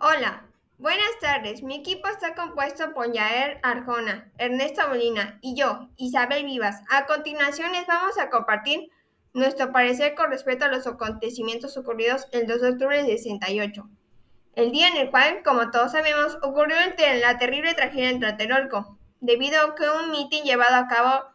Hola, buenas tardes. Mi equipo está compuesto por Yael Arjona, Ernesto Molina y yo, Isabel Vivas. A continuación les vamos a compartir nuestro parecer con respecto a los acontecimientos ocurridos el 2 de octubre del 68, el día en el cual, como todos sabemos, ocurrió la terrible tragedia en Tlatelolco, debido a que un mitin llevado a cabo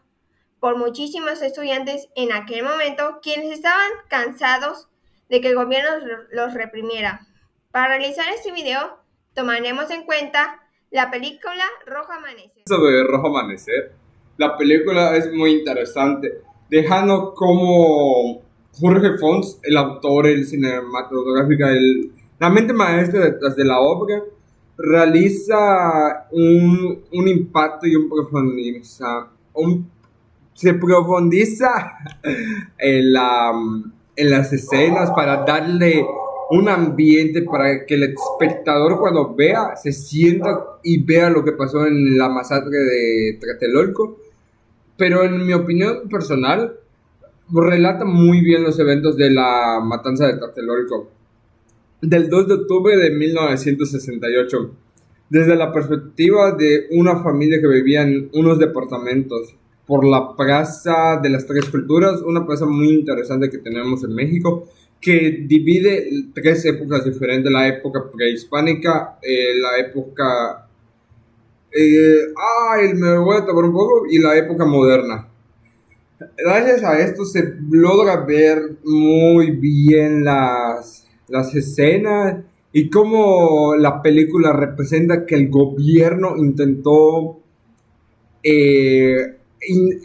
por muchísimos estudiantes en aquel momento, quienes estaban cansados de que el gobierno los reprimiera. Para realizar este video, tomaremos en cuenta la película Rojo Amanecer. Sobre Rojo Amanecer. La película es muy interesante, dejando como Jorge Fons, el autor, el cinematográfico, la mente maestra detrás de la obra, realiza un impacto y se profundiza en, en las escenas para darle un ambiente para que el espectador cuando vea se sienta y vea lo que pasó en la masacre de Tlatelolco. Pero en mi opinión personal, relata muy bien los eventos de la matanza de Tlatelolco del 2 de octubre de 1968, desde la perspectiva de una familia que vivía en unos departamentos por la Plaza de las Tres Culturas, una plaza muy interesante que tenemos en México, que divide tres épocas diferentes: la época prehispánica, la época... me voy a tomar un poco, y la época moderna. Gracias a esto se logra ver muy bien las escenas y cómo la película representa que el gobierno intentó,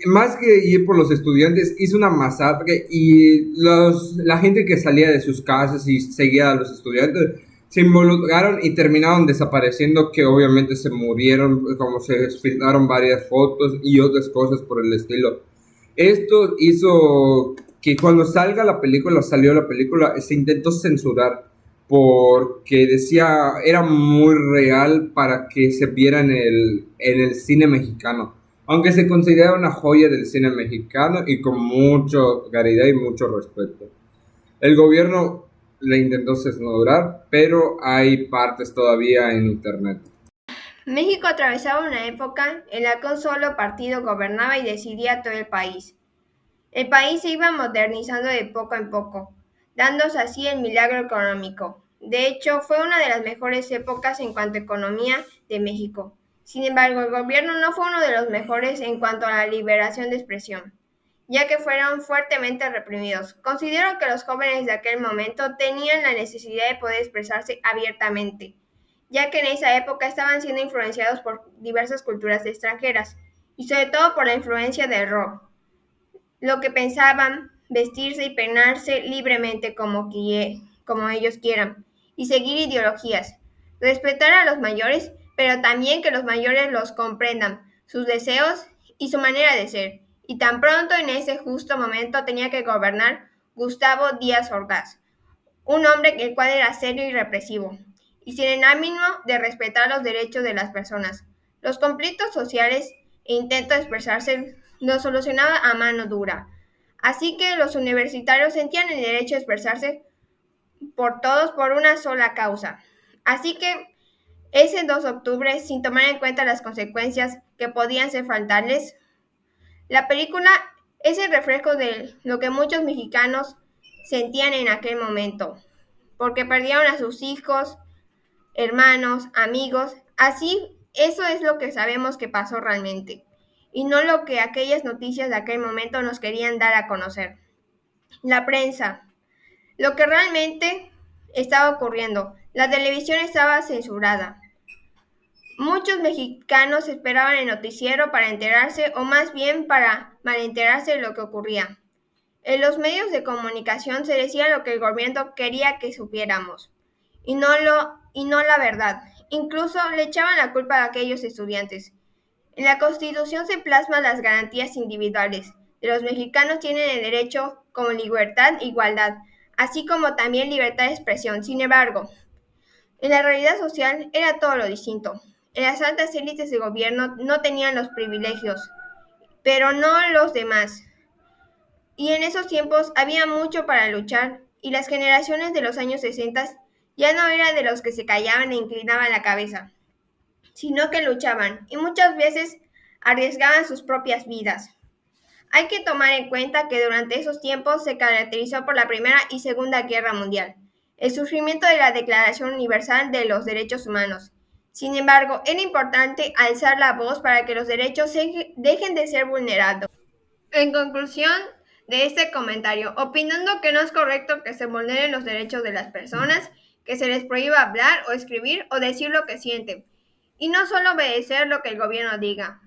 más que ir por los estudiantes, hizo una masacre, y la gente que salía de sus casas y seguía a los estudiantes se involucraron y terminaron desapareciendo, que obviamente se murieron, como se filtraron varias fotos y otras cosas por el estilo. Esto hizo que cuando salió la película, se intentó censurar porque decía, era muy real para que se viera en el cine mexicano. Aunque se considera una joya del cine mexicano y con mucha caridad y mucho respeto. El gobierno le intentó censurar, pero hay partes todavía en internet. México atravesaba una época en la que un solo partido gobernaba y decidía todo el país. El país se iba modernizando de poco en poco, dándose así el milagro económico. De hecho, fue una de las mejores épocas en cuanto a economía de México. Sin embargo, el gobierno no fue uno de los mejores en cuanto a la liberación de expresión, ya que fueron fuertemente reprimidos. Considero que los jóvenes de aquel momento tenían la necesidad de poder expresarse abiertamente, ya que en esa época estaban siendo influenciados por diversas culturas extranjeras, y sobre todo por la influencia del rock, lo que pensaban, vestirse y peinarse libremente como ellos quieran, y seguir ideologías, respetar a los mayores, pero también que los mayores los comprendan, sus deseos y su manera de ser. Y tan pronto en ese justo momento tenía que gobernar Gustavo Díaz Ordaz, un hombre el cual era serio y represivo, y sin el ánimo de respetar los derechos de las personas. Los conflictos sociales e intento de expresarse los solucionaba a mano dura. Así que los universitarios sentían el derecho de expresarse por todos por una sola causa. Así que ese 2 de octubre, sin tomar en cuenta las consecuencias que podían ser fatales, la película es el reflejo de lo que muchos mexicanos sentían en aquel momento, porque perdieron a sus hijos, hermanos, amigos. Así, eso es lo que sabemos que pasó realmente, y no lo que aquellas noticias de aquel momento nos querían dar a conocer. La prensa, lo que realmente estaba ocurriendo. La televisión estaba censurada. Muchos mexicanos esperaban el noticiero para enterarse, o más bien para malenterarse de lo que ocurría. En los medios de comunicación se decía lo que el gobierno quería que supiéramos, y no la verdad. Incluso le echaban la culpa a aquellos estudiantes. En la Constitución se plasman las garantías individuales. De los mexicanos tienen el derecho como libertad e igualdad, así como también libertad de expresión. Sin embargo, en la realidad social era todo lo distinto. En las altas élites de gobierno no tenían los privilegios, pero no los demás. Y en esos tiempos había mucho para luchar, y las generaciones de los años 60 Ya no era de los que se callaban e inclinaban la cabeza, sino que luchaban y muchas veces arriesgaban sus propias vidas. Hay que tomar en cuenta que durante esos tiempos se caracterizó por la Primera y Segunda Guerra Mundial, el sufrimiento de la Declaración Universal de los Derechos Humanos. Sin embargo, era importante alzar la voz para que los derechos dejen de ser vulnerados. En conclusión de este comentario, opinando que no es correcto que se vulneren los derechos de las personas, que se les prohíba hablar o escribir o decir lo que sienten, y no solo obedecer lo que el gobierno diga.